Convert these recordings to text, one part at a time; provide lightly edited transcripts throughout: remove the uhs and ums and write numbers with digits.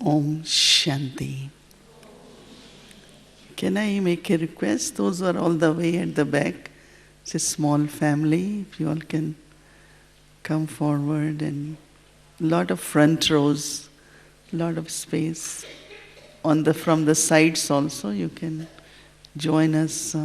Om Shanti. Can I make a request? Those who are all the way at the back, it's a small family. If you all can come forward, and a lot of front rows, a lot of space. From the sides also, you can join us.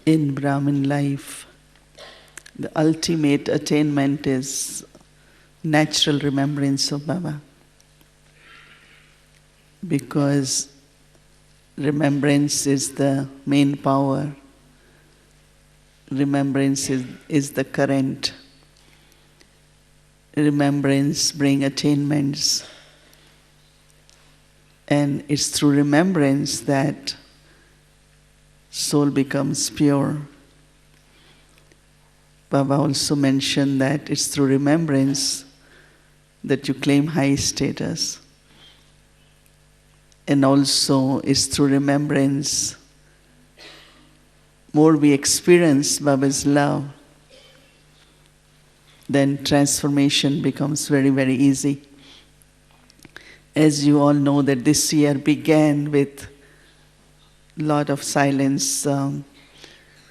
In Brahmin life, the ultimate attainment is natural remembrance of Baba. Because remembrance is the main power. Remembrance is the current. Remembrance brings attainments. And it's through remembrance that soul becomes pure. Baba also mentioned that it's through remembrance that you claim high status. And also it's through remembrance, more we experience Baba's love, then transformation becomes very, very easy. As you all know that this year began with lot of silence,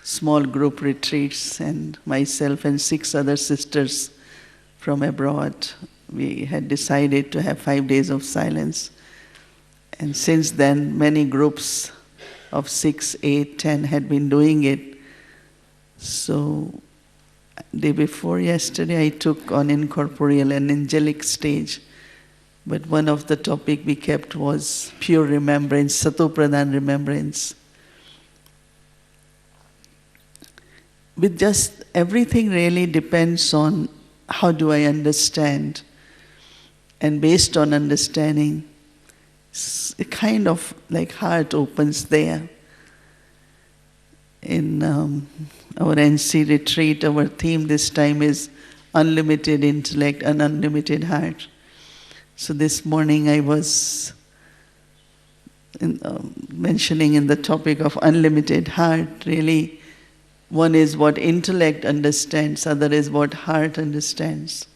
small group retreats, and myself and 6 other sisters from abroad, we had decided to have 5 days of silence. And since then, many groups of 6, 8, 10 had been doing it. So, day before yesterday, I took on incorporeal and angelic stage. But one of the topic we kept was pure remembrance, Satopradhan remembrance. With just everything really depends on how do I understand. And based on understanding, it's a kind of like heart opens there. In our NC retreat, our theme this time is unlimited intellect and unlimited heart. So this morning I was mentioning in the topic of unlimited heart, really, one is what intellect understands, other is what heart understands.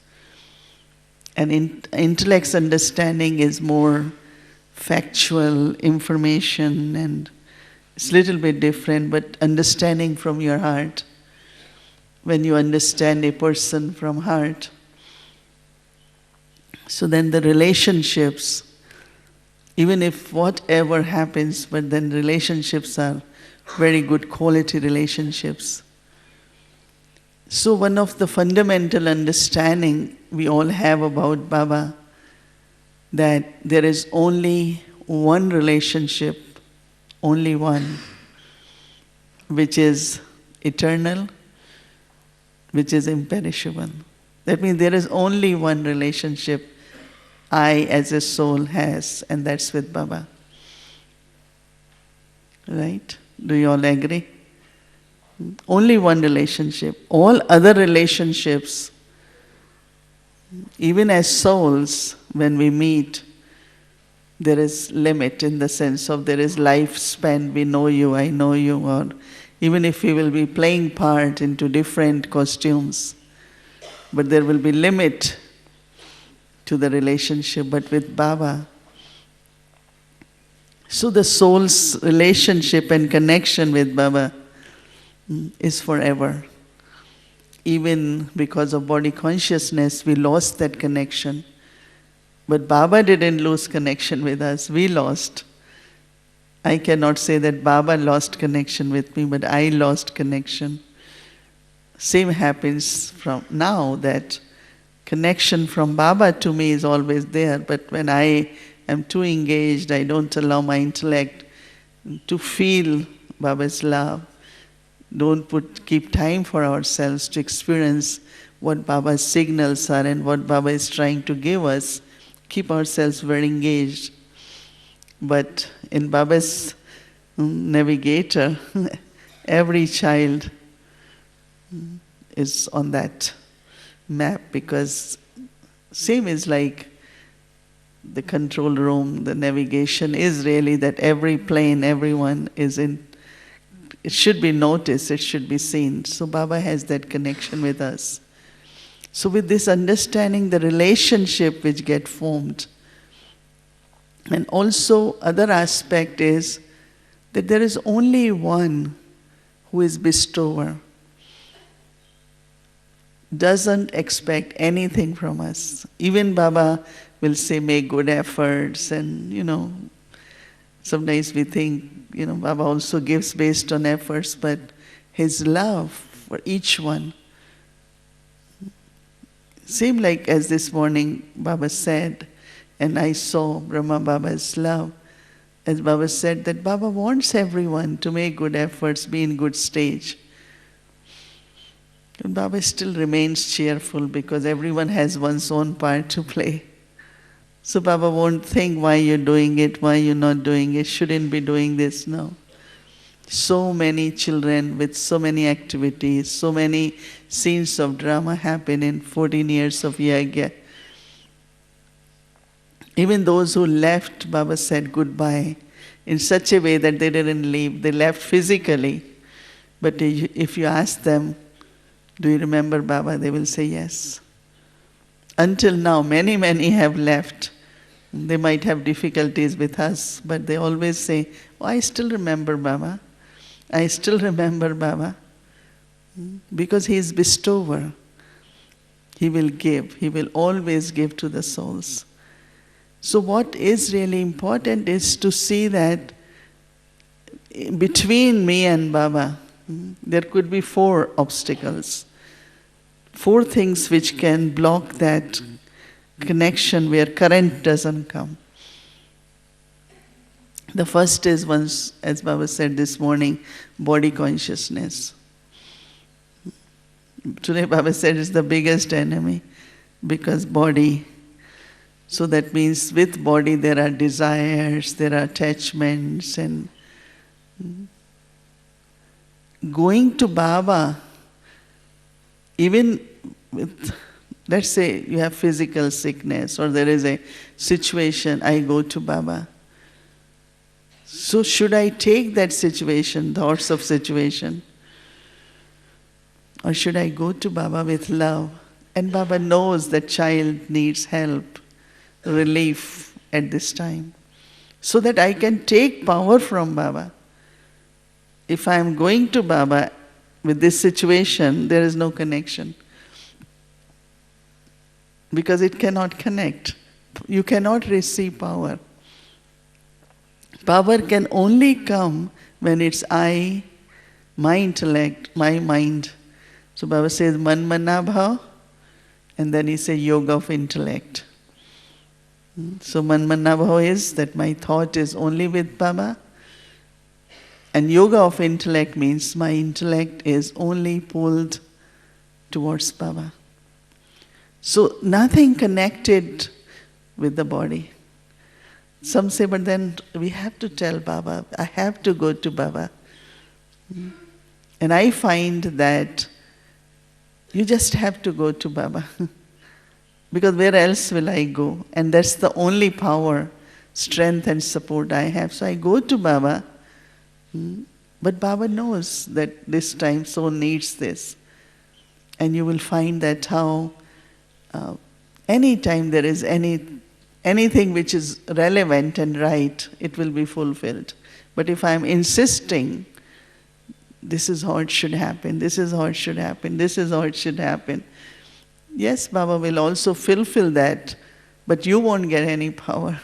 And intellect's understanding is more factual information, and it's a little bit different, but understanding from your heart, when you understand a person from heart, so then the relationships, even if whatever happens, but then relationships are very good quality relationships. So one of the fundamental understanding we all have about Baba, that there is only one relationship, only one, which is eternal, which is imperishable. That means there is only one relationship I as a soul has, and that's with Baba. Right? Do you all agree? Only one relationship. All other relationships, even as souls, when we meet, there is limit in the sense of there is lifespan. We know you, I know you, or even if we will be playing part into different costumes, but there will be limit to the relationship. But with Baba, so the soul's relationship and connection with Baba is forever. Even because of body consciousness, we lost that connection. But Baba didn't lose connection with us, we lost. I cannot say that Baba lost connection with me, but I lost connection. Same happens from now, that connection from Baba to me is always there, but when I am too engaged, I don't allow my intellect to feel Baba's love. Don't keep time for ourselves to experience what Baba's signals are and what Baba is trying to give us. Keep ourselves very engaged. But in Baba's navigator, every child is on that map, because same is like the control room, the navigation is really that every plane, everyone is in. It should be noticed, it should be seen. So Baba has that connection with us. So with this understanding, the relationship which get formed. And also other aspect is that there is only one who is bestower. Doesn't expect anything from us. Even Baba will say, make good efforts, and sometimes we think, Baba also gives based on efforts, but his love for each one. Same like as this morning Baba said, and I saw Brahma Baba's love, as Baba said that Baba wants everyone to make good efforts, be in good stage. And Baba still remains cheerful because everyone has one's own part to play. So Baba won't think why you're doing it, why you're not doing it, shouldn't be doing this, no. So many children with so many activities, so many scenes of drama happen in 14 years of yagya. Even those who left, Baba said goodbye in such a way that they didn't leave. They left physically. But if you ask them, do you remember Baba? They will say yes. Until now, many, many have left. They might have difficulties with us, but they always say, oh, I still remember Baba. I still remember Baba. Because he is bestower. He will give. He will always give to the souls. So what is really important is to see that between me and Baba, there could be 4 obstacles. 4 things which can block that connection where current doesn't come. The first is, once, as Baba said this morning, body consciousness. Today Baba said it's the biggest enemy, because body. So that means with body there are desires, there are attachments, and going to Baba, even with, let's say you have physical sickness or there is a situation, I go to Baba. So should I take that situation, thoughts of situation? Or should I go to Baba with love? And Baba knows that child needs help, relief at this time. So that I can take power from Baba. If I am going to Baba with this situation, there is no connection. Because it cannot connect. You cannot receive power. Power can only come when it's I, my intellect, my mind. So Baba says, man mana bhav, and then he says yoga of intellect. So man mana bhav is that my thought is only with Baba. And yoga of intellect means my intellect is only pulled towards Baba. So nothing connected with the body. Some say, but then we have to tell Baba, I have to go to Baba. And I find that you just have to go to Baba. Because where else will I go? And that's the only power, strength and support I have. So I go to Baba. But Baba knows that this time soul needs this. And you will find that how any time there is anything which is relevant and right, it will be fulfilled. But if I am insisting, this is how it should happen, this is how it should happen, this is how it should happen. Yes, Baba will also fulfill that, but you won't get any power.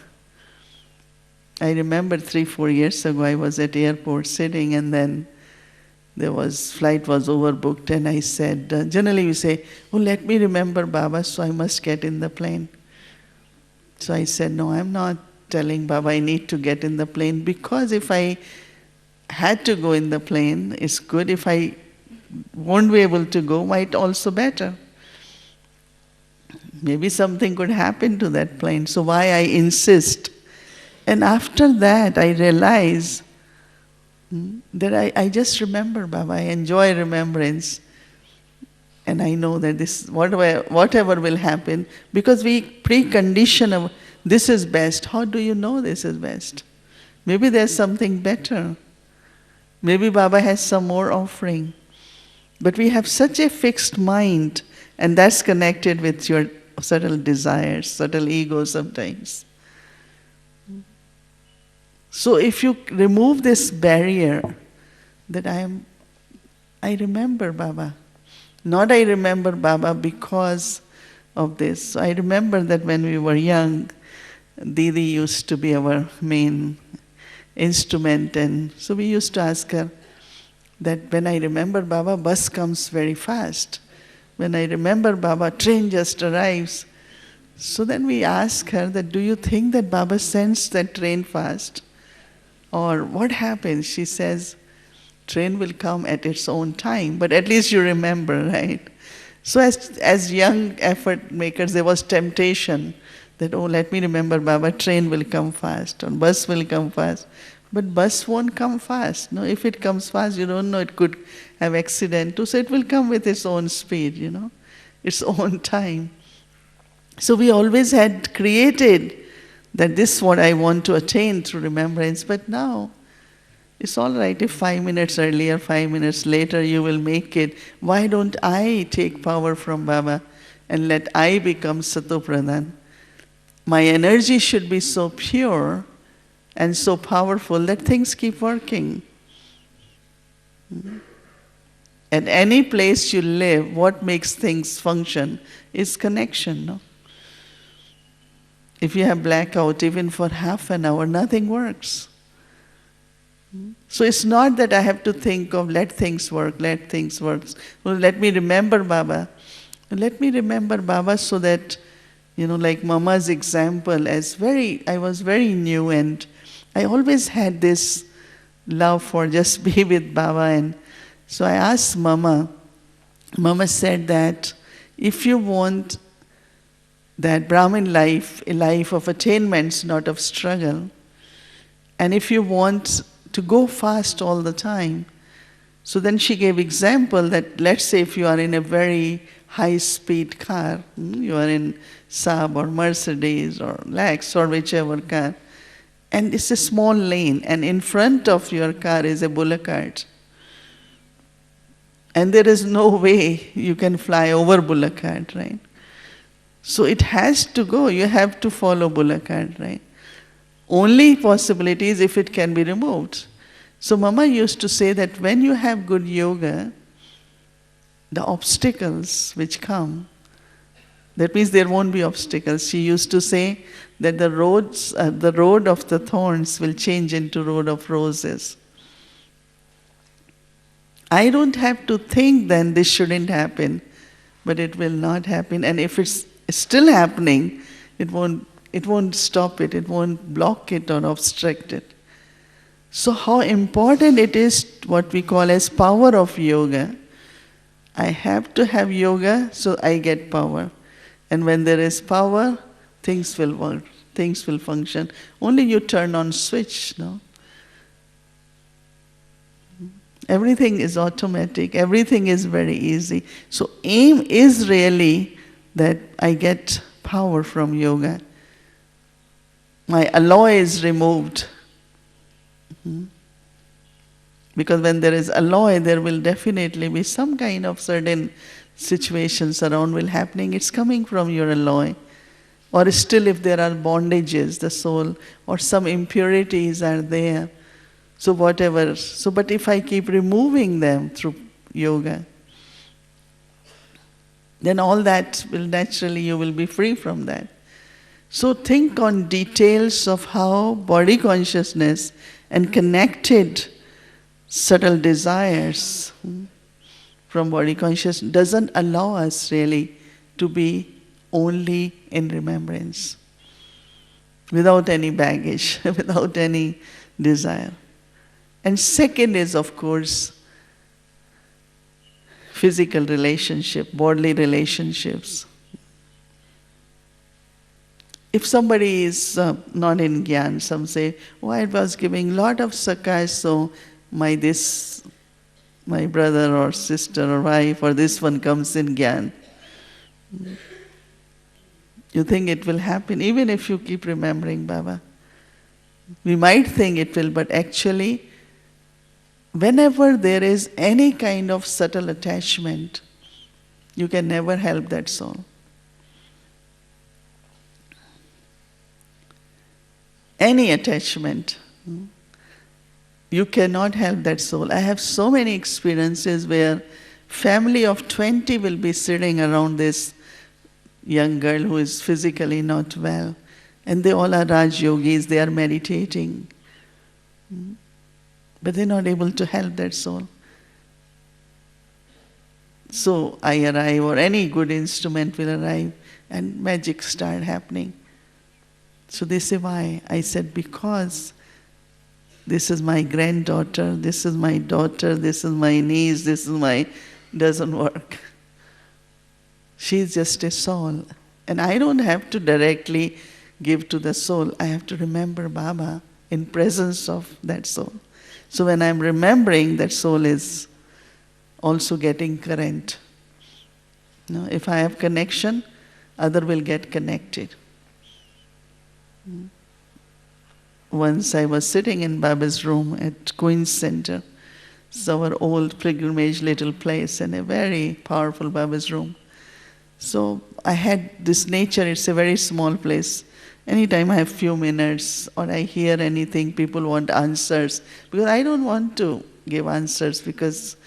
I remember 3-4 years ago, I was at airport sitting, and then Flight was overbooked, and I said, generally we say, oh, let me remember Baba, so I must get in the plane. So I said, no, I'm not telling Baba I need to get in the plane, because if I had to go in the plane, it's good. If I won't be able to go, might also better. Maybe something could happen to that plane, so why I insist? And after that, I realize that I just remember Baba. I enjoy remembrance. And I know that this whatever will happen, because we precondition this is best. How do you know this is best? Maybe there's something better. Maybe Baba has some more offering. But we have such a fixed mind, and that's connected with your subtle desires, subtle ego sometimes. So if you remove this barrier that I remember Baba. Not I remember Baba because of this. So I remember that when we were young, Didi used to be our main instrument, and so we used to ask her that when I remember Baba, bus comes very fast. When I remember Baba, train just arrives. So then we ask her that, do you think that Baba sends that train fast? Or what happens? She says, train will come at its own time, but at least you remember, right? So as young effort makers, there was temptation that, oh, let me remember Baba, train will come fast, or bus will come fast. But bus won't come fast. No, if it comes fast, you don't know, it could have accident too. So it will come with its own speed, its own time. So we always had created that this is what I want to attain through remembrance. But now, it's all right if 5 minutes earlier, 5 minutes later you will make it. Why don't I take power from Baba and let I become Satopradhan? My energy should be so pure and so powerful that things keep working. At any place you live, what makes things function is connection. No? If you have blackout, even for half an hour, nothing works. So it's not that I have to think of let things work. Well, let me remember Baba. Let me remember Baba so that, like Mama's example, I was very new, and I always had this love for just be with Baba. And so I asked Mama. Mama said that if you want that Brahmin life, a life of attainments, not of struggle, and if you want to go fast all the time, so then she gave example that, let's say if you are in a very high-speed car, you are in Saab or Mercedes or Lexus or whichever car, and it's a small lane, and in front of your car is a bullock cart. And there is no way you can fly over bullock cart, right? So it has to go, you have to follow bullock cart, right? Only possibility is if it can be removed. So Mama used to say that when you have good yoga, the obstacles which come, that means there won't be obstacles. She used to say that the road of the thorns will change into road of roses. I don't have to think then this shouldn't happen, but it will not happen. And if it's still happening, it won't stop it, it won't block it or obstruct it. So how important it is, what we call as power of yoga. I have to have yoga so I get power. And when there is power, things will work, things will function. Only you turn on switch, no? Everything is automatic, everything is very easy. So aim is really that I get power from yoga. My alloy is removed. Because when there is alloy, there will definitely be some kind of certain situations around will happening. It's coming from your alloy. Or still if there are bondages, the soul, or some impurities are there. So whatever. But if I keep removing them through yoga, then all that will naturally, you will be free from that. So think on details of how body consciousness and connected subtle desires from body consciousness doesn't allow us really to be only in remembrance, without any baggage, without any desire. And second is, of course, physical relationship, bodily relationships. If somebody is not in Gyan, some say, oh, I was giving lot of sakai, so my brother or sister or wife or this one comes in Gyan. You think it will happen, even if you keep remembering Baba. We might think it will, but actually, whenever there is any kind of subtle attachment, you can never help that soul. Any attachment, you cannot help that soul. I have so many experiences where family of 20 will be sitting around this young girl who is physically not well, and they all are Raj Yogis, they are meditating. But they're not able to help that soul. So I arrive, or any good instrument will arrive, and magic start happening. So they say, why? I said, because this is my granddaughter, this is my daughter, this is my niece, this is my... doesn't work. She's just a soul. And I don't have to directly give to the soul. I have to remember Baba in presence of that soul. So when I'm remembering, that soul is also getting current. If I have connection, other will get connected. Once I was sitting in Baba's room at Queen's Center. It's our old pilgrimage little place, and a very powerful Baba's room. So I had this nature, it's a very small place. Anytime I have few minutes or I hear anything, people want answers. Because I don't want to give answers, because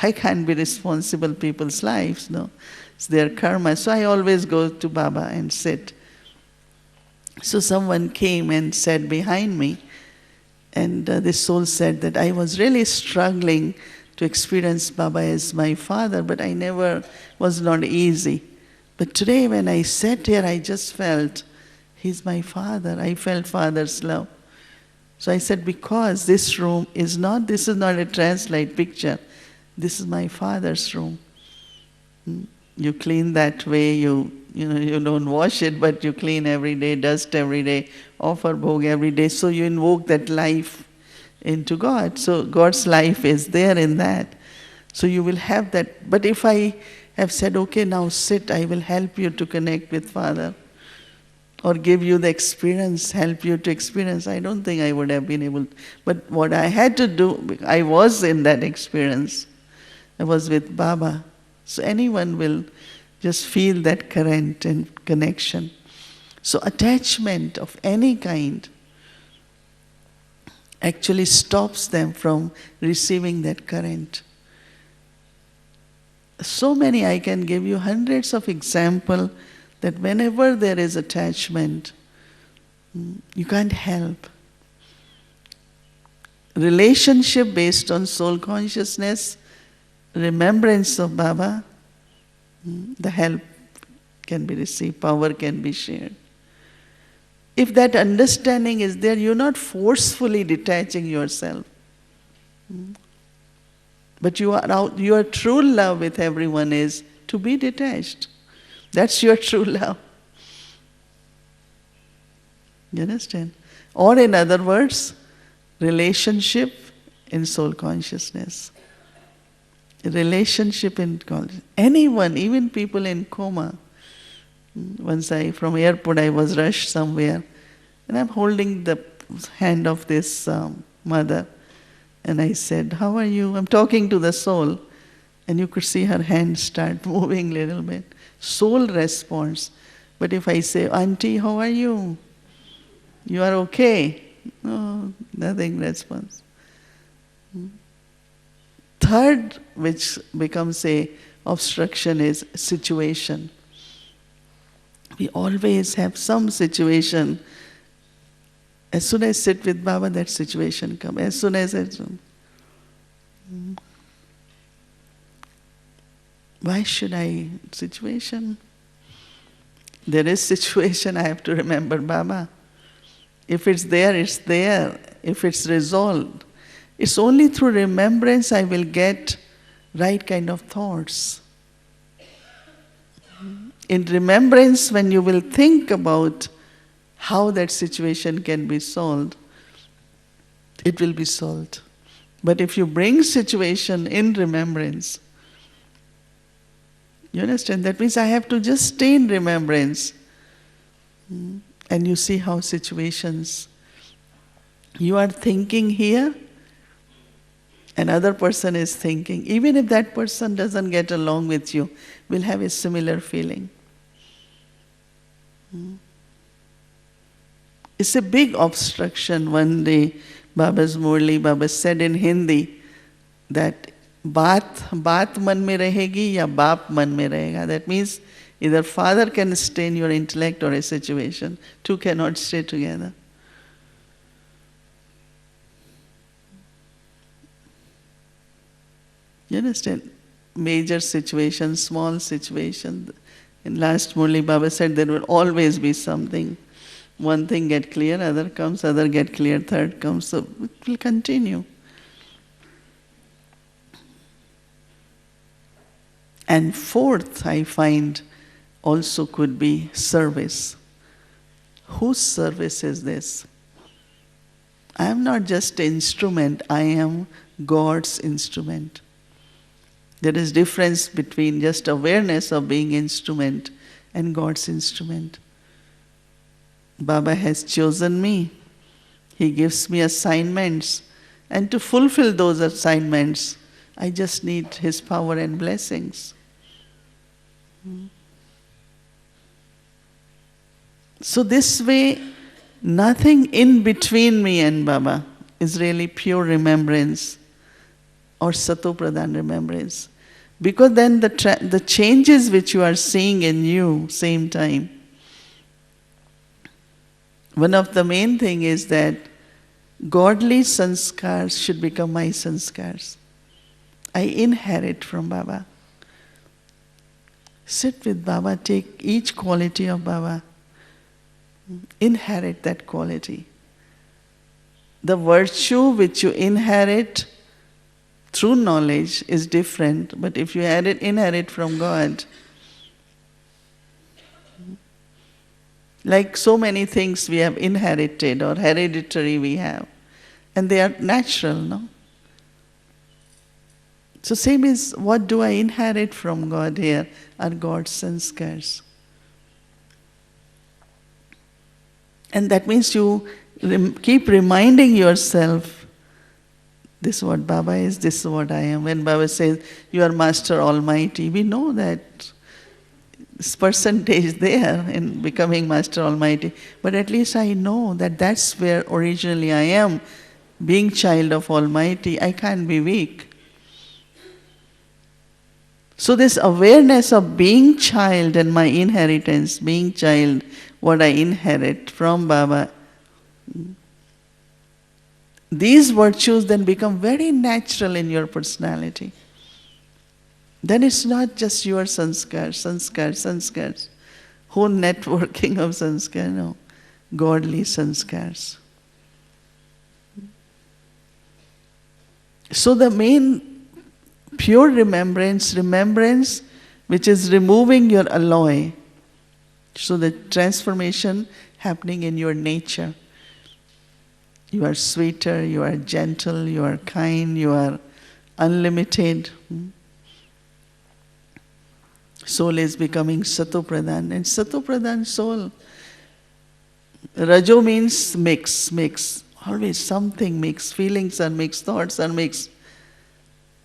I can't be responsible people's lives, no. It's their karma. So I always go to Baba and sit. So someone came and sat behind me, and this soul said that I was really struggling to experience Baba as my father, but I never, was not easy. But today when I sat here, I just felt he's my father. I felt father's love. So I said, because this room is not, this is not a translate picture. This is my father's room. You clean that way, you don't wash it, but you clean every day, dust every day, offer bhog every day. So you invoke that life into God. So God's life is there in that. So you will have that. But if I have said, okay, now sit, I will help you to connect with Father, or give you the experience, help you to experience, I don't think I would have been able to. But what I had to do, I was in that experience. I was with Baba. So anyone will just feel that current and connection. So attachment of any kind actually stops them from receiving that current. So many, I can give you hundreds of examples that whenever there is attachment, you can't help. Relationship based on soul consciousness, remembrance of Baba, the help can be received, power can be shared. If that understanding is there, you're not forcefully detaching yourself. But your true love with everyone is to be detached. That's your true love. You understand? Or in other words, relationship in soul consciousness. Relationship in consciousness. Anyone, even people in coma. Once from airport I was rushed somewhere, and I'm holding the hand of this mother, and I said, how are you? I'm talking to the soul, and you could see her hand start moving a little bit. Soul responds. But if I say, Auntie, how are you? You are okay? No, nothing response. Third, which becomes a obstruction, is situation. We always have some situation. As soon as I sit with Baba, that situation comes. As soon as I... Why should I? Situation. There is situation, I have to remember Baba. If it's there, it's there. If it's resolved. It's only through remembrance I will get right kind of thoughts. In remembrance, when you will think about how that situation can be solved, it will be solved. But if you bring situation in remembrance, you understand? That means I have to just stay in remembrance. And you see how situations, you are thinking here, another person is thinking. Even if that person doesn't get along with you, will have a similar feeling. It's a big obstruction. One day, Baba's Murli, Baba said in Hindi that बात मन में रहेगी या बाप मन में रहेगा. That means either father can stay in your intellect or a situation. Two cannot stay together. You understand? Major situations, small situations. In last Murli, Baba said there will always be something. One thing get clear, other comes, other get clear, third comes. So it will continue. And fourth, I find, also could be service. Whose service is this? I am not just an instrument, I am God's instrument. There is difference between just awareness of being instrument and God's instrument. Baba has chosen me. He gives me assignments. And to fulfill those assignments, I just need His power and blessings. So this way, nothing in between me and Baba is really pure remembrance or Sato-Pradhan remembrance. Because then the changes which you are seeing in you, same time, one of the main thing is that godly sanskars should become my sanskars. I inherit from Baba. Sit with Baba, take each quality of Baba, inherit that quality. The virtue which you inherit through knowledge is different, but if you inherit from God, like so many things we have inherited or hereditary we have, and they are natural, no? So same is, what do I inherit from God here are God's sanskars. And that means you keep reminding yourself, this is what Baba is, this is what I am. When Baba says, you are Master Almighty, we know that this percentage there in becoming Master Almighty. But at least I know that that's where originally I am. Being child of Almighty, I can't be weak. So this awareness of being child and my inheritance, being child, what I inherit from Baba, these virtues then become very natural in your personality. Then it's not just your sanskars, whole networking of sanskar, no, godly sanskars. So the main pure remembrance which is removing your alloy, so the transformation happening in your nature. You are sweeter, you are gentle, you are kind, you are unlimited. Soul is becoming Sato-Pradhan, and Sato-Pradhan soul. Rajo means mix. Always something mixed, feelings are mixed, thoughts are mixed.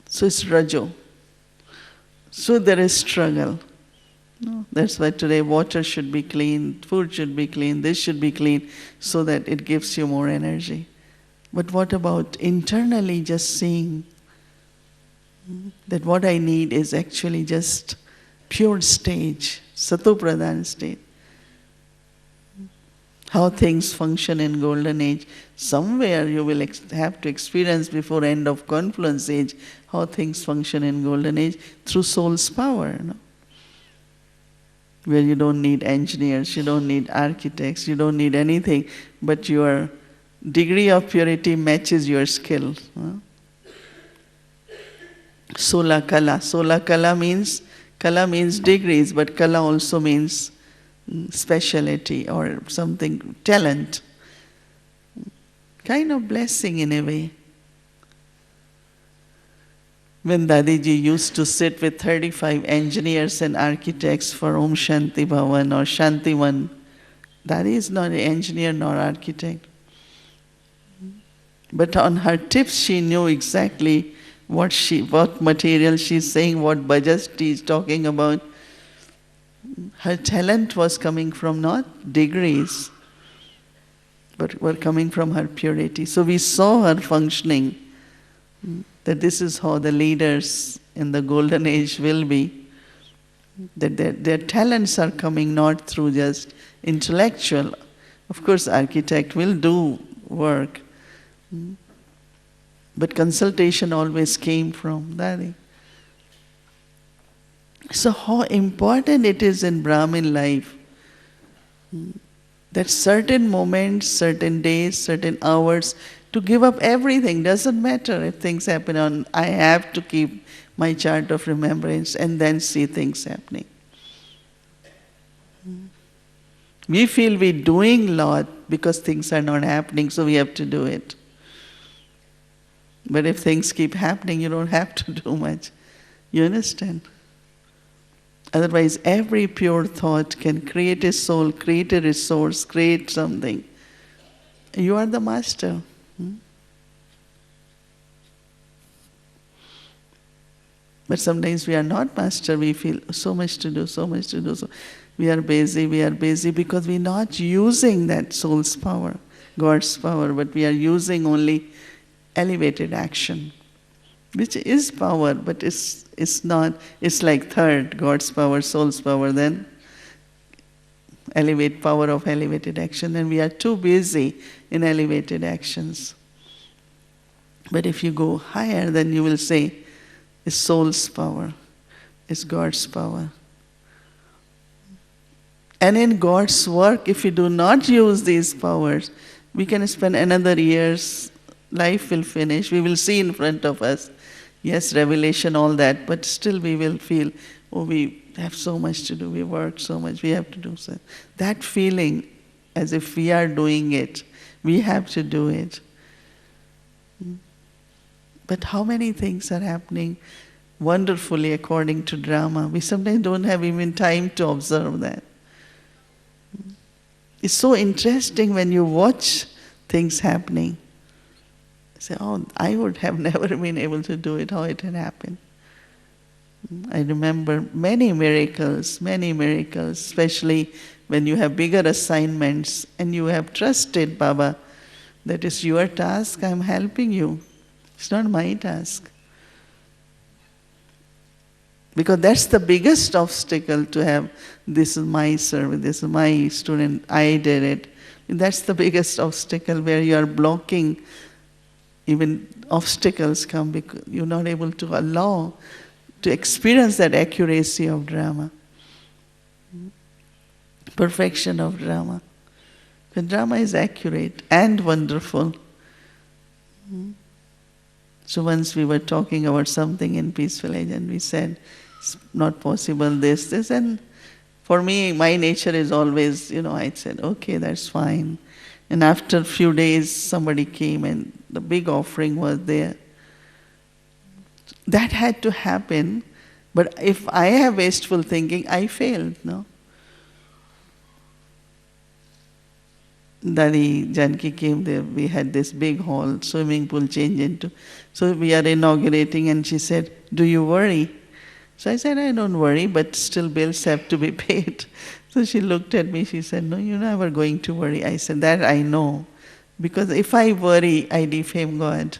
So it's Rajo. So there is struggle. No, that's why today water should be clean, food should be clean, this should be clean, so that it gives you more energy. But what about internally just seeing that what I need is actually just pure stage, Sato-Pradhan state. how things function in golden age. Somewhere you will have to experience before end of confluence age how things function in golden age through soul's power. No? Where you don't need engineers, you don't need architects, you don't need anything, but your degree of purity matches your skill. No? Sola kala. Sola kala means degrees, but kala also means speciality or something, talent. Kind of blessing in a way. When Dadiji used to sit with 35 engineers and architects for Om Shanti Bhavan or Shantivan, Dadi is not an engineer nor architect. But on her tips she knew exactly what material she's saying, what budget she's talking about. Her talent was coming from not degrees, but were coming from her purity. So we saw her functioning, that this is how the leaders in the golden age will be, that their talents are coming not through just intellectual. Of course, architect will do work, but consultation always came from Daddy. So how important it is in Brahmin life that certain moments, certain days, certain hours, to give up everything. Doesn't matter if things happen on, I have to keep my chart of remembrance and then see things happening. We feel we're doing a lot because things are not happening, so we have to do it. But if things keep happening, you don't have to do much. You understand? Otherwise, every pure thought can create a soul, create a resource, create something. You are the master. But sometimes we are not master. We feel so much to do, so much to do. So we are busy because we're not using that soul's power, God's power, but we are using only elevated action, which is power, but it's not, it's like third, God's power, soul's power, then power of elevated action, and we are too busy in elevated actions. But if you go higher, then you will say, it's soul's power, it's God's power. And in God's work, if we do not use these powers, we can spend another year's life will finish. We will see in front of us, yes, revelation, all that, but still we will feel, oh, we have so much to do, we work so much, we have to do so. That feeling as if we are doing it, we have to do it. But how many things are happening wonderfully according to drama? We sometimes don't have even time to observe that. It's so interesting when you watch things happening. Say, oh, I would have never been able to do it, how it had happened. I remember many miracles, especially when you have bigger assignments and you have trusted Baba, that is your task, I'm helping you. It's not my task. Because that's the biggest obstacle to have, this is my service, this is my student, I did it. That's the biggest obstacle where you are blocking. Even obstacles come because you're not able to allow to experience that accuracy of drama, perfection of drama. The drama is accurate and wonderful. So once we were talking about something in Peaceful Age and we said, it's not possible, this, and for me, my nature is always, I said, okay, that's fine. And after a few days, somebody came and the big offering was there. That had to happen, but if I have wasteful thinking, I failed, no? Daddy Janki came there, we had this big hall, swimming pool changed into. So we are inaugurating and she said, do you worry? So I said, I don't worry, but still bills have to be paid. So she looked at me, she said, no, you're never going to worry. I said, that I know. Because if I worry, I defame God.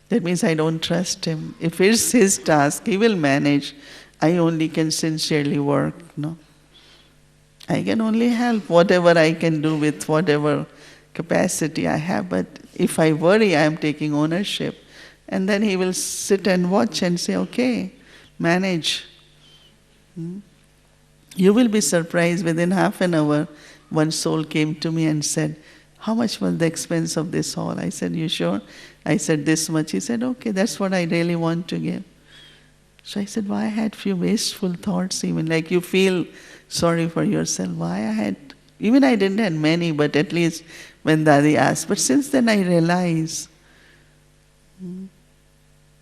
That means I don't trust Him. If it's His task, He will manage. I only can sincerely work, no? I can only help whatever I can do with whatever capacity I have. But if I worry, I am taking ownership. And then he will sit and watch and say, okay, manage. You will be surprised, within half an hour, one soul came to me and said, how much was the expense of this hall? I said, you sure? I said, this much. He said, okay, that's what I really want to give. So I said, why I had few wasteful thoughts even, like you feel sorry for yourself. Why I had, even I didn't have many, but at least when Dadi asked. But since then I realized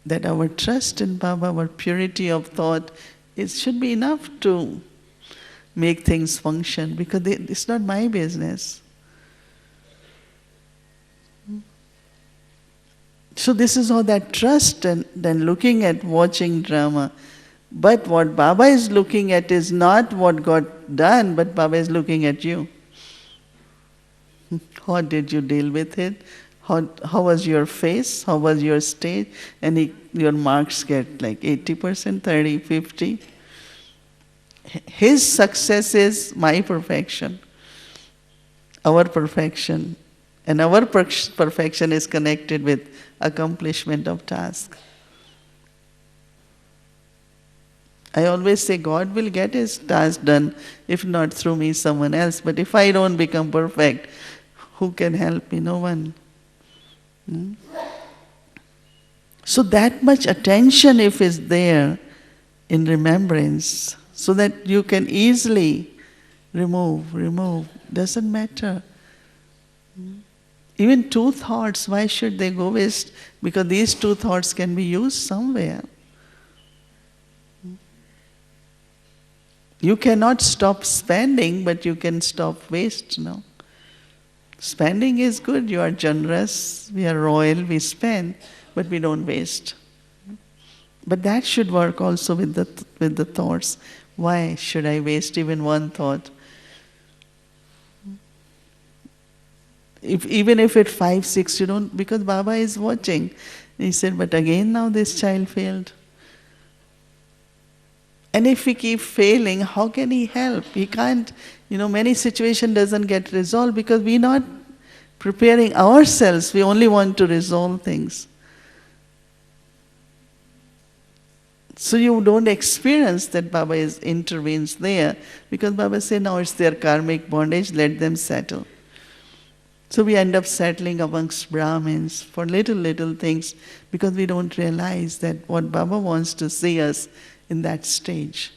that our trust in Baba, our purity of thought, it should be enough to make things function, because it's not my business. So this is all that trust, and then looking at watching drama. But what Baba is looking at is not what got done, but Baba is looking at you. How did you deal with it? How was your face? How was your stage? And your marks get like 80%, 30, 50. His success is my perfection, our perfection. And our perfection is connected with accomplishment of task. I always say God will get his task done, if not through me, someone else. But if I don't become perfect, who can help me? No one. So that much attention, if is there in remembrance, so that you can easily remove, doesn't matter. Even two thoughts, why should they go waste? Because these two thoughts can be used somewhere. You cannot stop spending, but you can stop waste, no? Spending is good, you are generous, we are royal, we spend, but we don't waste. But that should work also with the thoughts. Why should I waste even one thought? Even if at 5, 6 you don't, because Baba is watching. He said, but again now this child failed. And if we keep failing, how can he help? He can't, many situations doesn't get resolved because we're not preparing ourselves. We only want to resolve things. So you don't experience that Baba intervenes there, because Baba said, now it's their karmic bondage, let them settle. So we end up settling amongst Brahmins for little things, because we don't realize that what Baba wants to see us in that stage,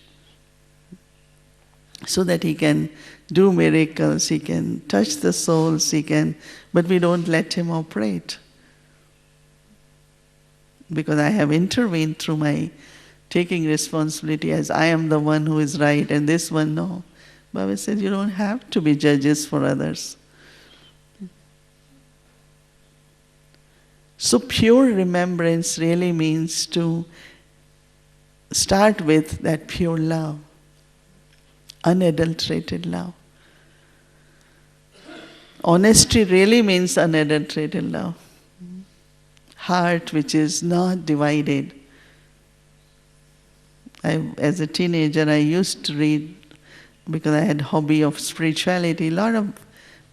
so that he can do miracles, he can touch the souls, but we don't let him operate. Because I have intervened through my taking responsibility as I am the one who is right and this one no. Baba says you don't have to be judges for others. So pure remembrance really means to start with that pure love, unadulterated love. Honesty really means unadulterated love. Heart which is not divided. As a teenager, I used to read, because I had hobby of spirituality, a lot of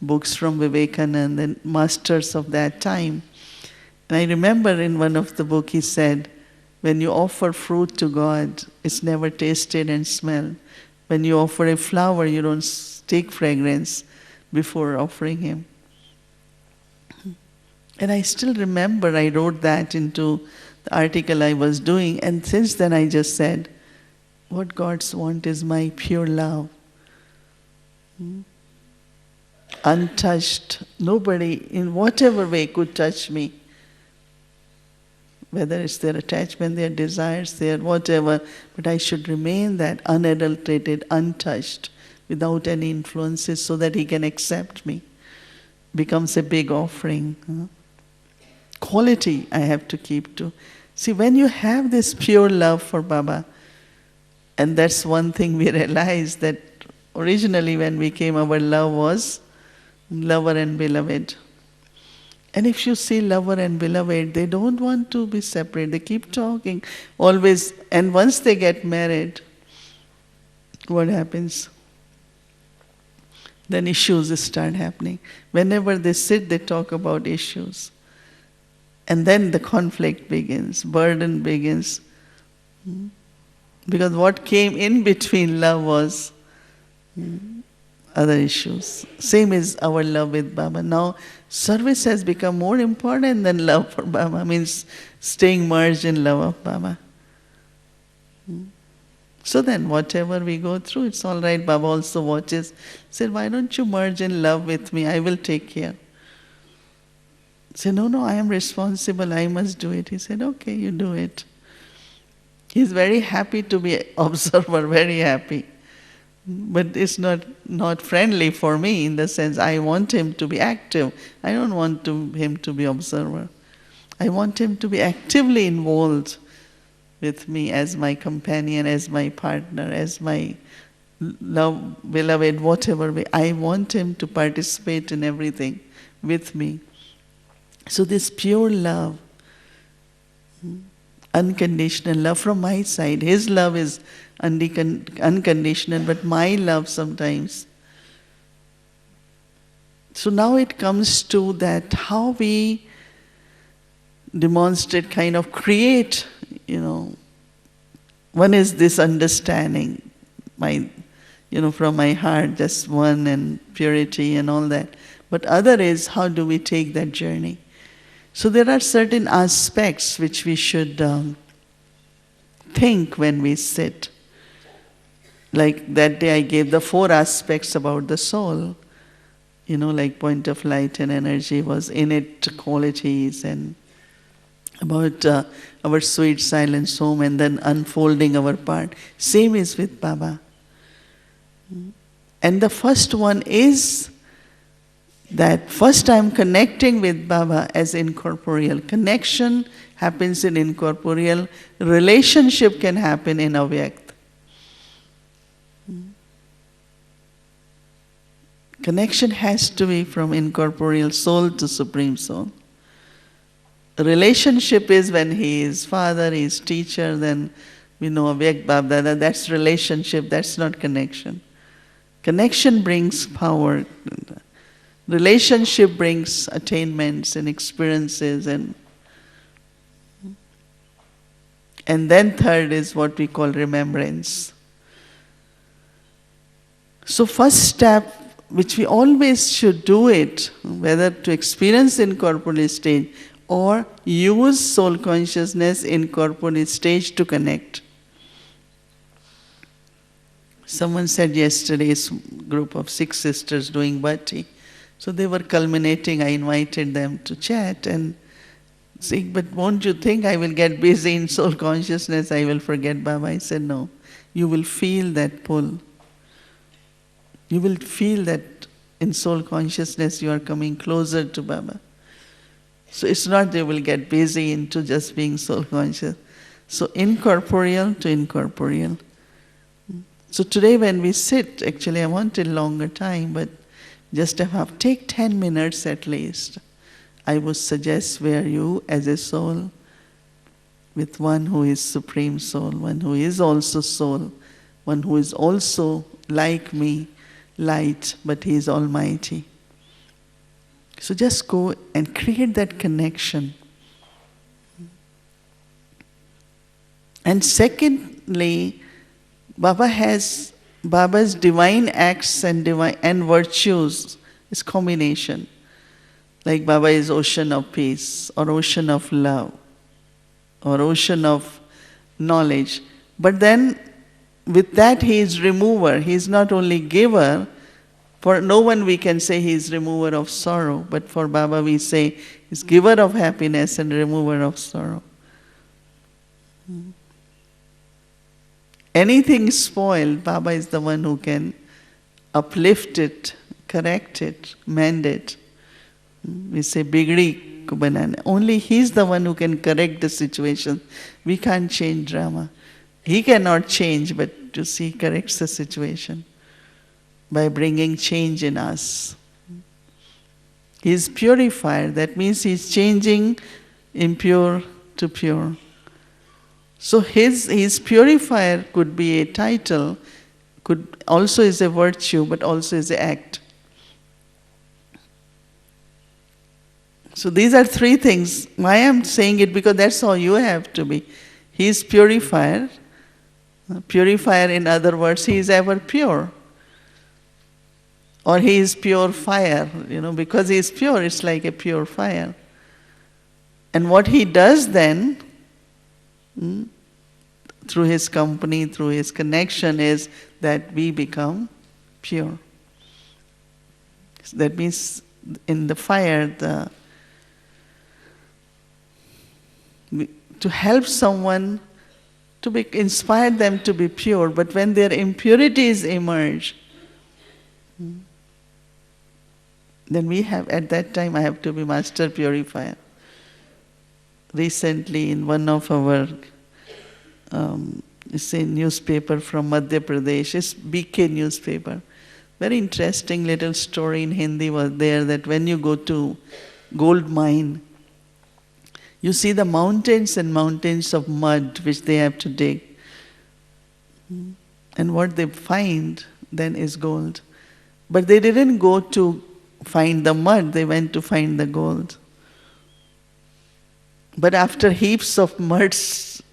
books from Vivekananda and masters of that time. And I remember in one of the books he said, when you offer fruit to God, it's never tasted and smelled. When you offer a flower, you don't take fragrance before offering him. And I still remember I wrote that into the article I was doing, and since then I just said, what God's want is my pure love. Untouched. Nobody in whatever way could touch me. Whether it's their attachment, their desires, their whatever, but I should remain that unadulterated, untouched, without any influences, so that he can accept me. Becomes a big offering. Quality I have to keep to. See, when you have this pure love for Baba, and that's one thing we realized, that originally when we came, our love was lover and beloved. And if you see lover and beloved, they don't want to be separate. They keep talking always. And once they get married, what happens? then issues start happening. Whenever they sit, they talk about issues. And then the conflict begins, burden begins. Because what came in between love was other issues. Same is our love with Baba. Now, service has become more important than love for Baba, means staying merged in love of Baba. So then, whatever we go through, it's all right. Baba also watches. Said, why don't you merge in love with me? I will take care. Said, no, I am responsible. I must do it. He said, okay, you do it. He's very happy to be observer, very happy. But it's not friendly for me in the sense I want him to be active. I don't want him to be observer. I want him to be actively involved with me as my companion, as my partner, as my love, beloved, whatever way. I want him to participate in everything with me. So this pure love, unconditional love from my side. His love is unconditional, but my love sometimes. So now it comes to that how we demonstrate, kind of create, one is this understanding, from my heart, just one, and purity and all that. But other is how do we take that journey? So there are certain aspects which we should think when we sit. Like that day I gave the 4 aspects about the soul. Like point of light and energy was innate qualities, and about our sweet silence home, and then unfolding our part. Same is with Baba. And the first one is that first I'm connecting with Baba as incorporeal. Connection happens in incorporeal. Relationship can happen in avyakt. Connection has to be from incorporeal soul to Supreme Soul. Relationship is when he is father, he is teacher, then we know Avyakt Bab Dada, that's relationship, that's not connection. Connection brings power. Relationship brings attainments and experiences, and then third is what we call remembrance. So first step, which we always should do it, whether to experience incorporeal stage or use soul consciousness in corporeal stage to connect. Someone said yesterday, a group of 6 sisters doing bhakti. So they were culminating, I invited them to chat and saying, but won't you think I will get busy in soul consciousness, I will forget Baba? I said, no, you will feel that pull. You will feel that in soul consciousness you are coming closer to Baba. So it's not they will get busy into just being soul conscious. So incorporeal to incorporeal. So today when we sit, actually I wanted longer time, but just take 10 minutes at least. I would suggest where you as a soul with one who is Supreme Soul, one who is also soul, one who is also like me, light, but he is almighty. So just go and create that connection. And secondly, Baba's divine acts and virtues is combination. Like Baba is ocean of peace, or ocean of love, or ocean of knowledge. But then with that he is remover. He is not only giver. For no one we can say he is remover of sorrow, but for Baba we say he is giver of happiness and remover of sorrow. Anything spoiled, Baba is the one who can uplift it, correct it, mend it. We say bigdi ko banana. Only he is the one who can correct the situation. We can't change drama. He cannot change, but you see, he corrects the situation by bringing change in us. He is purifier. That means he is changing impure to pure. So his purifier could be a title, could also is a virtue, but also is an act. So these are three things. Why I'm saying it? Because that's how you have to be. He is purifier. Purifier, in other words, he is ever pure. Or he is pure fire. Because he is pure, it's like a pure fire. And what he does then, through his company, through his connection, is that we become pure. That means in the fire, to help someone, inspire them to be pure, but when their impurities emerge, then at that time I have to be master purifier. Recently in one of our newspaper from Madhya Pradesh, it's BK newspaper, very interesting little story in Hindi was there, that when you go to gold mine, you see the mountains and mountains of mud which they have to dig. And what they find then is gold. But they didn't go to find the mud, they went to find the gold. But after heaps of muds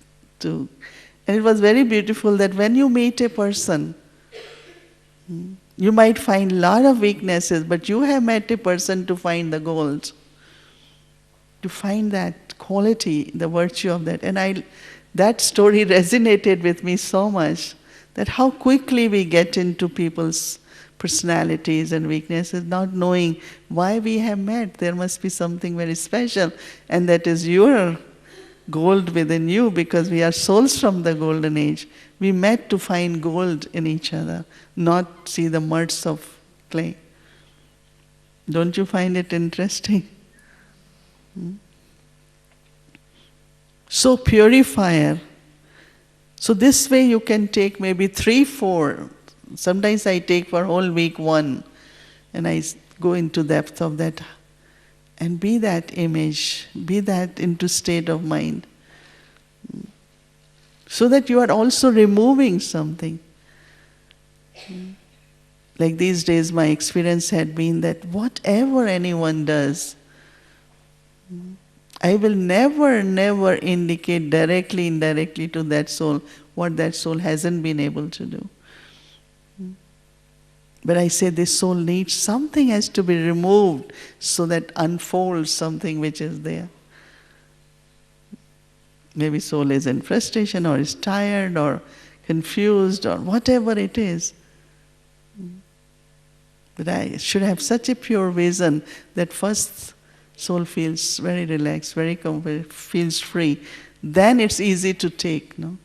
and it was very beautiful that when you meet a person, you might find a lot of weaknesses, but you have met a person to find the gold. To find that quality, the virtue of that. And that story resonated with me so much, that how quickly we get into people's personalities and weaknesses, not knowing why we have met. There must be something very special, and that is your gold within you, because we are souls from the golden age. We met to find gold in each other, not see the muds of clay. Don't you find it interesting? So purifier. So this way you can take maybe 3, 4. Sometimes I take for whole week 1, and I go into depth of that, and be that image, be that into state of mind, so that you are also removing something. Like these days my experience had been that whatever anyone does, I will never indicate directly, indirectly to that soul what that soul hasn't been able to do. But I say this soul needs, something has to be removed so that unfolds something which is there. Maybe soul is in frustration, or is tired, or confused, or whatever it is. But I should have such a pure vision that first soul feels very relaxed, very comfortable, feels free. Then it's easy to take, no?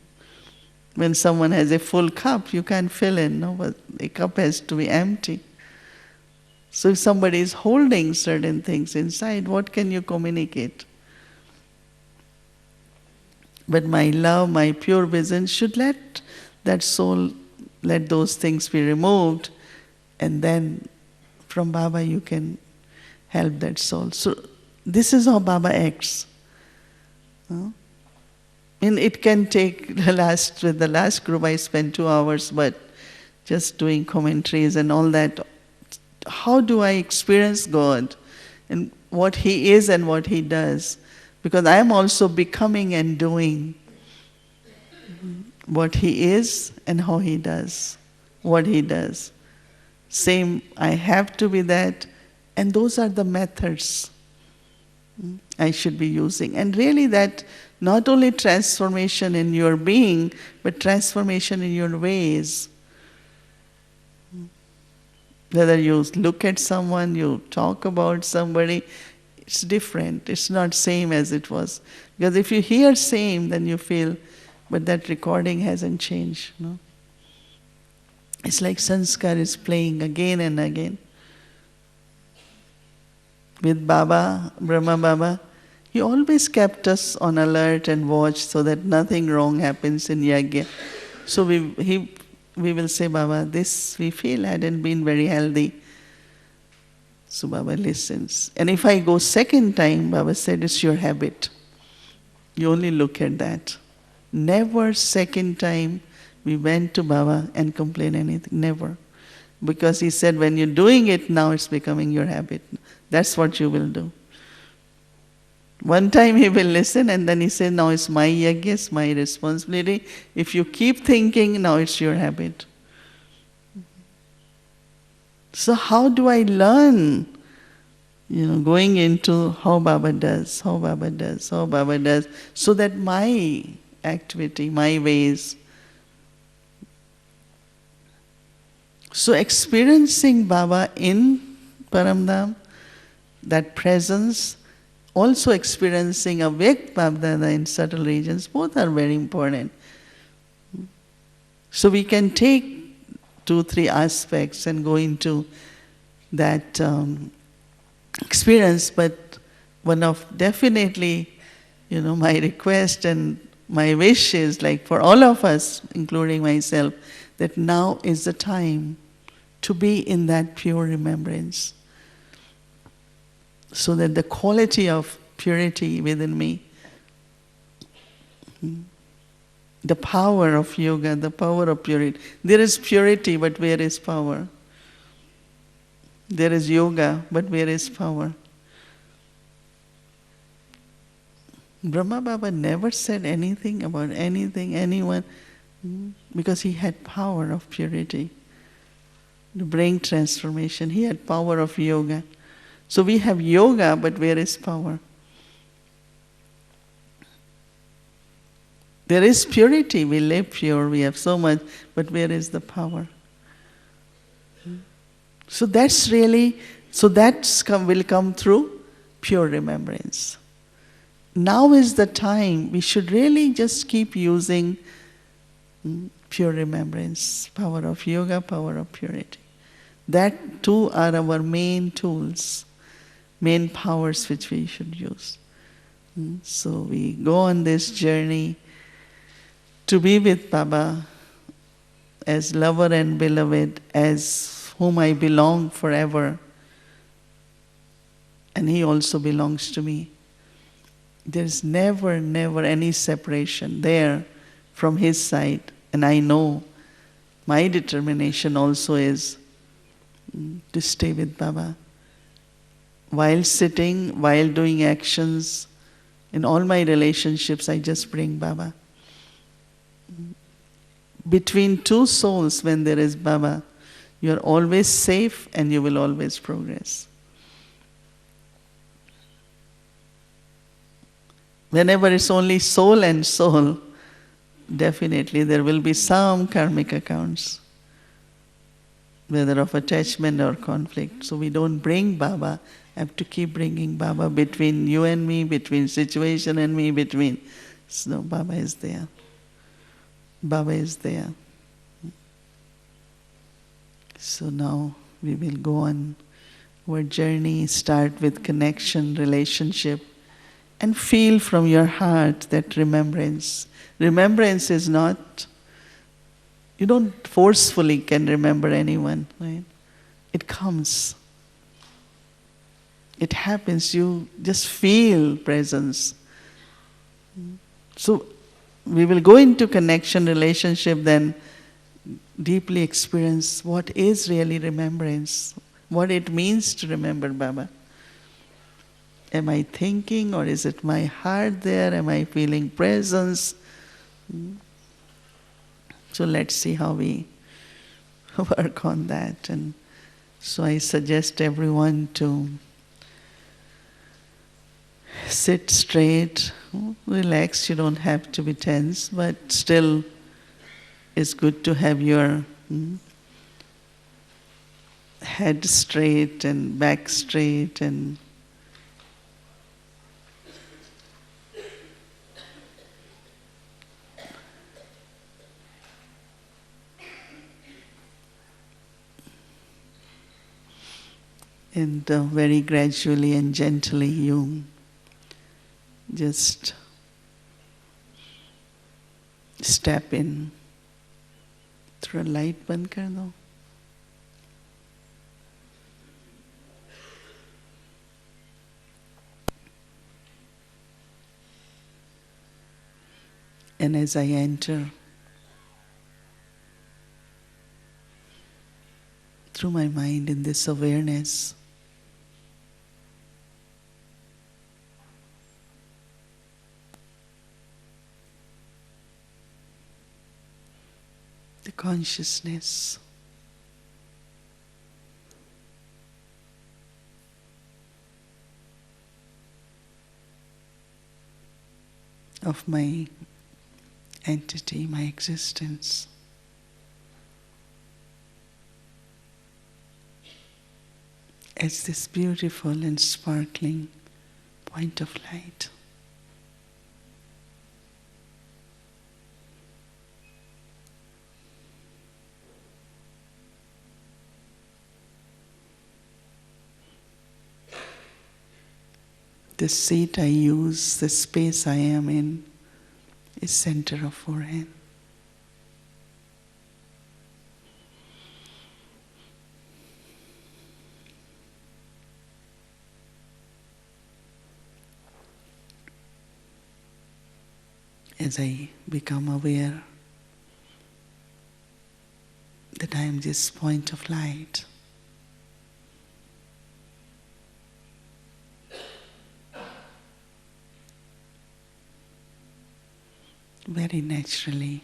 When someone has a full cup, you can't fill in, no? But a cup has to be empty. So if somebody is holding certain things inside, what can you communicate? But my love, my pure vision should let that soul, let those things be removed, and then from Baba you can help that soul. So this is how Baba acts. And it can take, with the last group I spent 2 hours, but just doing commentaries and all that. How do I experience God and what He is and what He does? Because I am also becoming and doing what He is and how He does, what He does. Same, I have to be that, and those are the methods I should be using. And really that, not only transformation in your being, but transformation in your ways. Whether you look at someone, you talk about somebody, it's different. It's not same as it was. Because if you hear same, then you feel, but that recording hasn't changed. No? It's like sanskar is playing again and again. With Baba, Brahma Baba, he always kept us on alert and watch so that nothing wrong happens in yajna. So we will say, Baba, this we feel hadn't been very healthy. So Baba listens. And if I go second time, Baba said, it's your habit. You only look at that. Never second time we went to Baba and complain anything. Never. Because he said, when you're doing it now, it's becoming your habit. That's what you will do. One time he will listen and then he says, now it's my yajna, it's my responsibility. If you keep thinking, now it's your habit. So how do I learn? Going into how Baba does, how Baba does, how Baba does, so that my activity, my ways. So experiencing Baba in Paramdham, that presence, also experiencing Avyakt Babdada in subtle regions, both are very important. So we can take 2-3 aspects and go into that experience, but one of definitely, my request and my wish is, like for all of us, including myself, that now is the time to be in that pure remembrance, so that the quality of purity within me, the power of yoga, the power of purity. There is purity, but where is power? There is yoga, but where is power? Brahma Baba never said anything about anything, anyone, because he had power of purity to bring transformation. He had power of yoga. So we have yoga, but where is power? There is purity, we live pure, we have so much, but where is the power? So that's really, will come through pure remembrance. Now is the time, we should really just keep using pure remembrance, power of yoga, power of purity. That two are our main tools, main powers which we should use. So we go on this journey to be with Baba as lover and beloved, as whom I belong forever, and he also belongs to me. There's never any separation there from his side. And I know my determination also is to stay with Baba. While sitting, while doing actions, in all my relationships, I just bring Baba. Between two souls, when there is Baba, you are always safe and you will always progress. Whenever it's only soul and soul, definitely there will be some karmic accounts, whether of attachment or conflict. So we don't bring Baba. I have to keep bringing Baba between you and me, between situation and me, between. So Baba is there. Baba is there. So now we will go on our journey, start with connection, relationship, and feel from your heart that remembrance. Remembrance is not, you don't forcefully can remember anyone, right? It comes. It happens, you just feel presence. So we will go into connection, relationship, then deeply experience what is really remembrance, what it means to remember Baba. Am I thinking, or is it my heart there? Am I feeling presence? So let's see how we work on that. And so I suggest everyone to sit straight, relax. You don't have to be tense, but still it's good to have your head straight and back straight, and very gradually and gently you just step in. थोड़ा light बंद कर दो. And as I enter through my mind in this awareness, consciousness of my entity, my existence. As this beautiful and sparkling point of light. The seat I use, the space I am in, is center of forehead. As I become aware that I am this point of light, very naturally,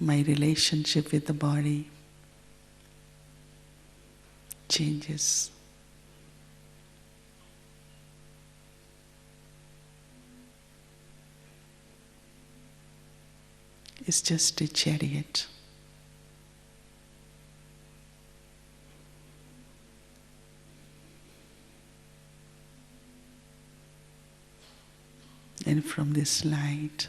my relationship with the body changes. It's just a chariot. And from this light,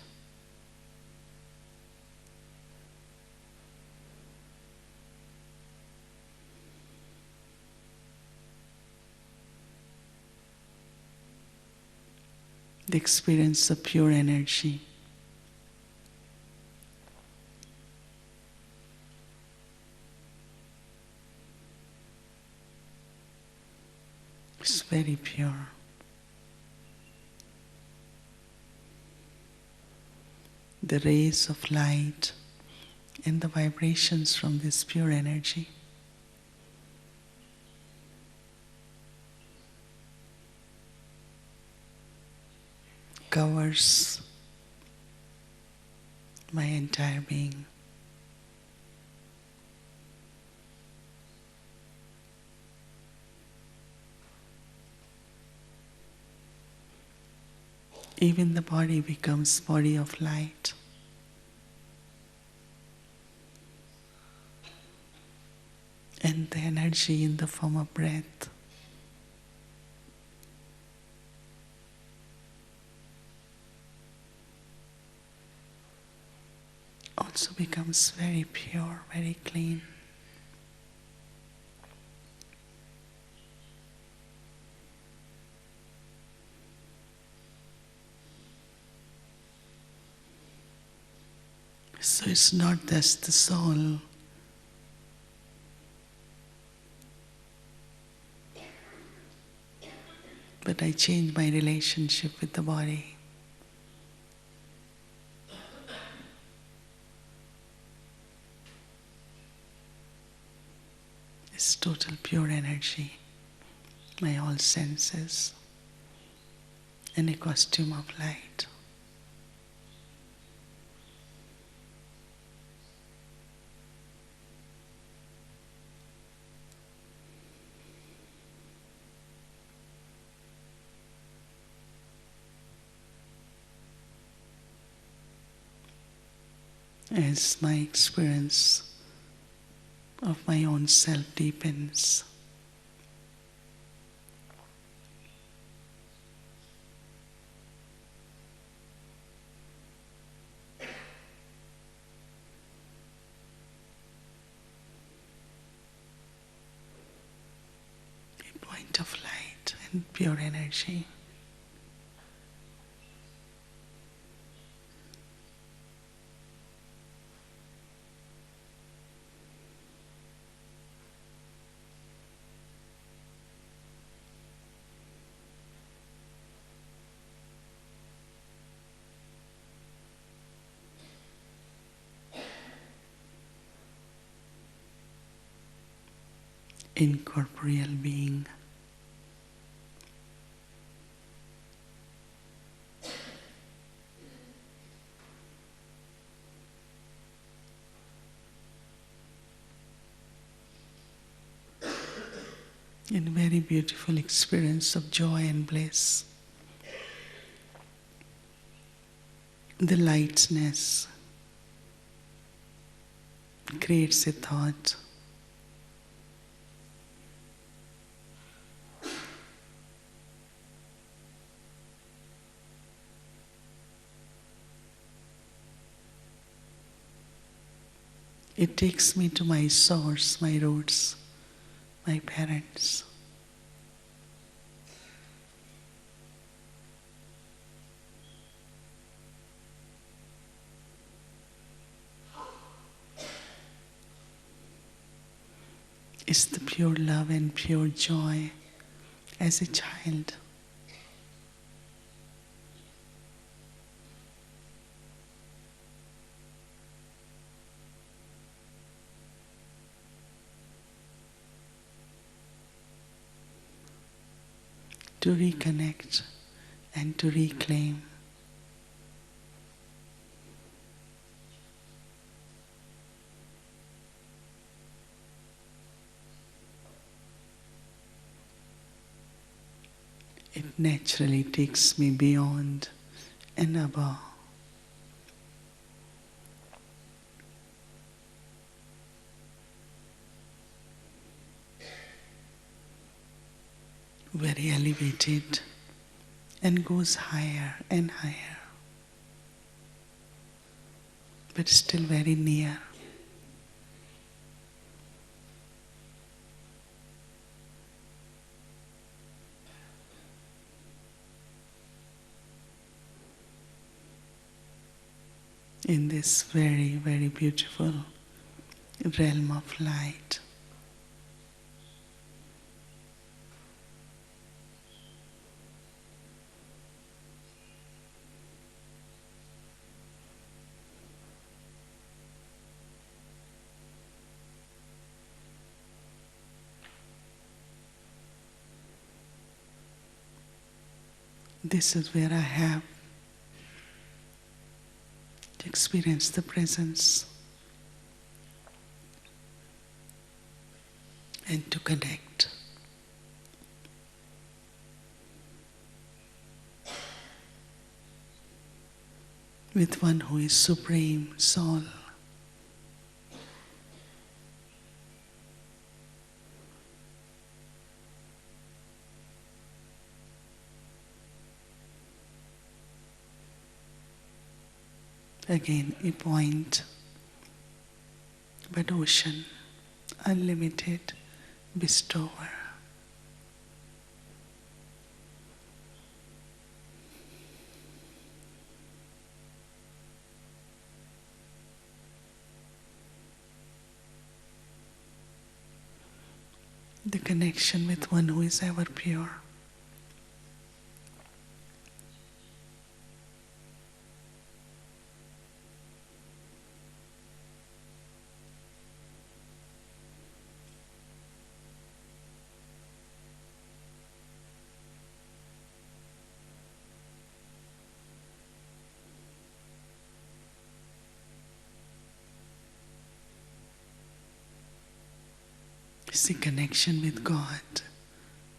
the experience of pure energy is very pure. The rays of light and the vibrations from this pure energy covers my entire being. Even the body becomes body of light. And the energy in the form of breath also becomes very pure, very clean. So it's not just the soul, but I change my relationship with the body. It's total pure energy, my all senses, and a costume of light. As my experience of my own self deepens, a point of light and pure energy incorporeal being. in very beautiful experience of joy and bliss. The lightness creates a thought. It takes me to my source, my roots, my parents. It's the pure love and pure joy as a child. To reconnect and to reclaim. It naturally takes me beyond and above. Very elevated and goes higher and higher, but still very near. In this very, very beautiful realm of light. This is where I have to experience the presence and to connect. With one who is Supreme Soul. Again, a point, but ocean, unlimited bestower. The connection with one who is ever pure. It's the connection with God,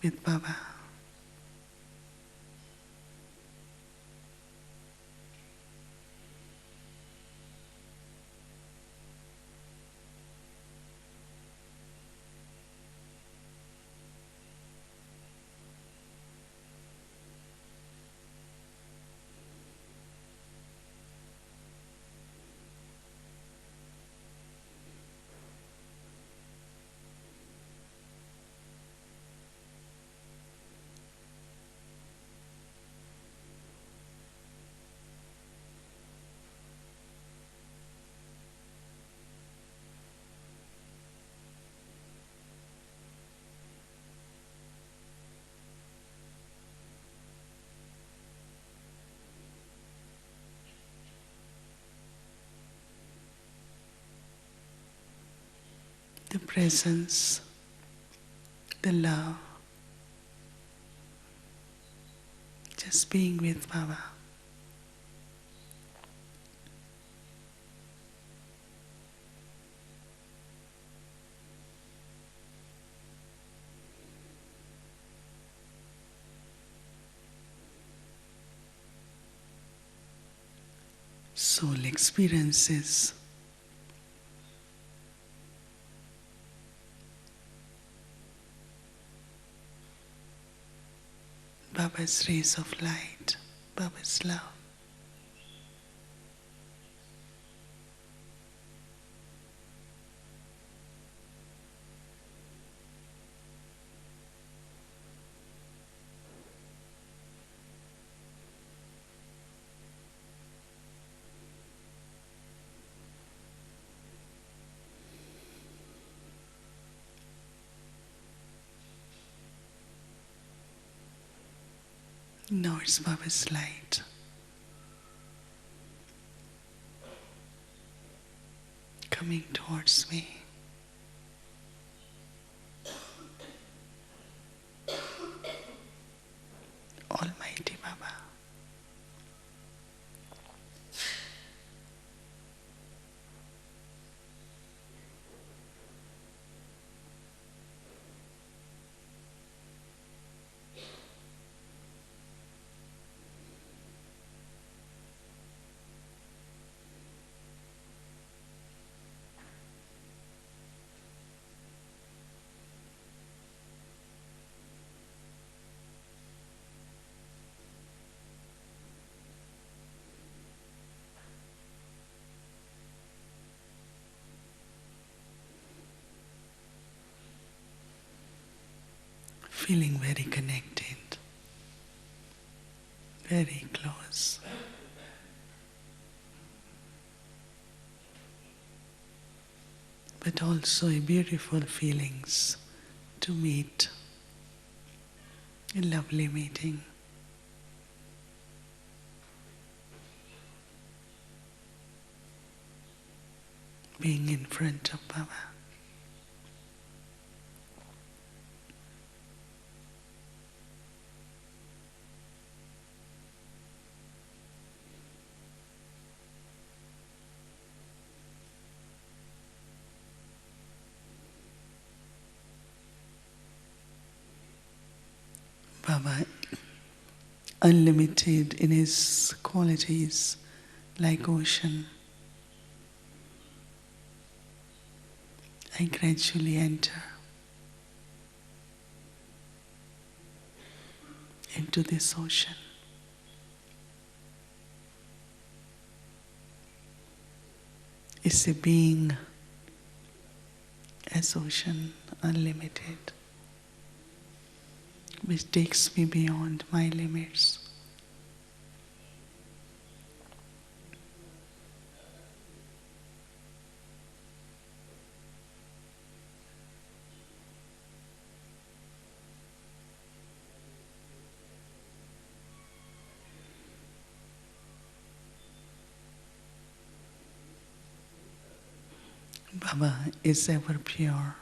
with Baba. The presence, the love, just being with Baba. soul experiences. Baba's rays of light, Baba's love. Now it's Baba's light coming towards me. Almighty Baba. Feeling very connected, very close. But also a beautiful feelings to meet, a lovely meeting. Being in front of Baba. Baba, unlimited in his qualities, like ocean. I gradually enter into this ocean. It's a being as ocean, unlimited, which takes me beyond my limits. Baba is ever pure.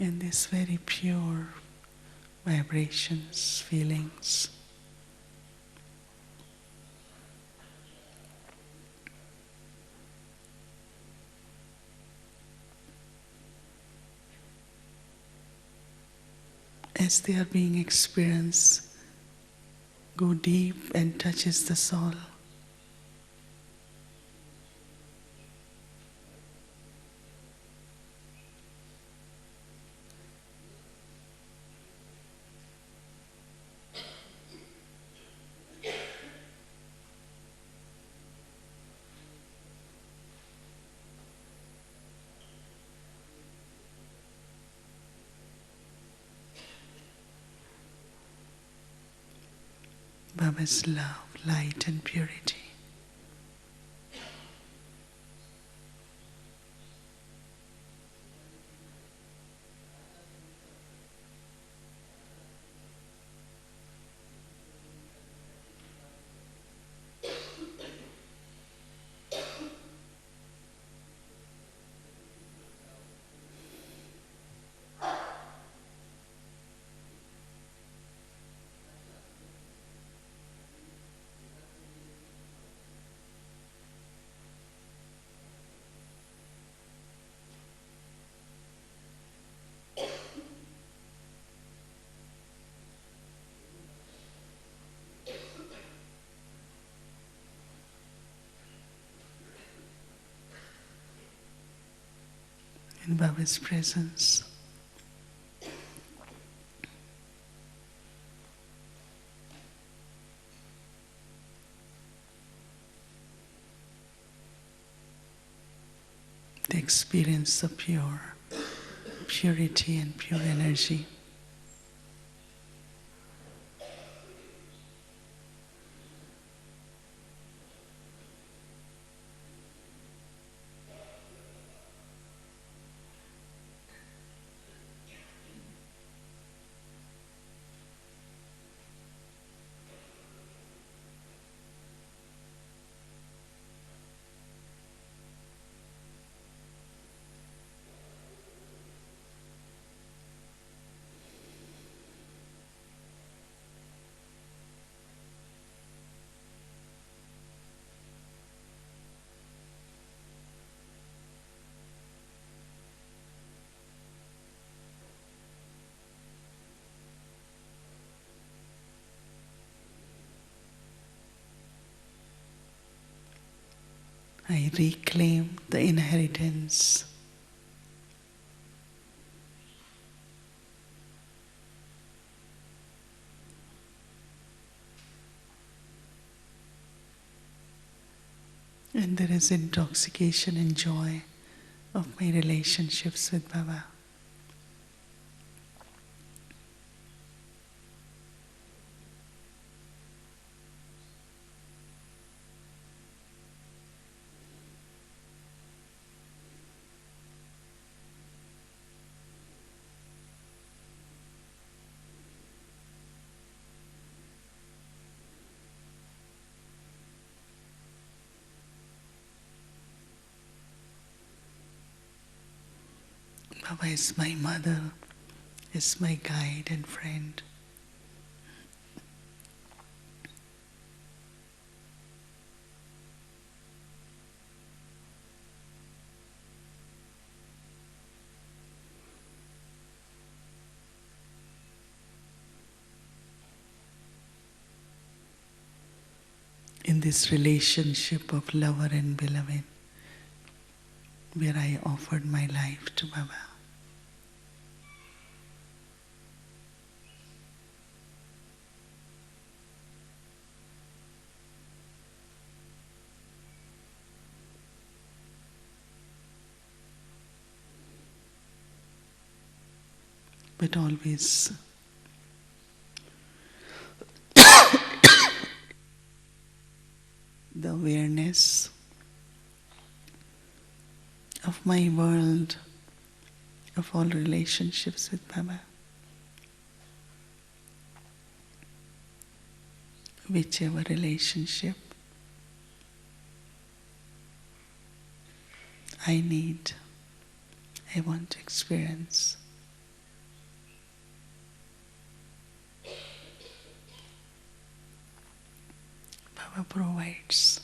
And these very pure vibrations, feelings, as they are being experienced, go deep and touches the soul. Baba's love, light and purity. in Baba's presence. The experience of purity and pure energy. I reclaim the inheritance and there is intoxication and joy of my relationships with Baba. Baba is my mother, is my guide and friend. In this relationship of lover and beloved, where I offered my life to Baba. But always the awareness of my world, of all relationships with Baba. Whichever relationship I need, I want to experience. Baba provides.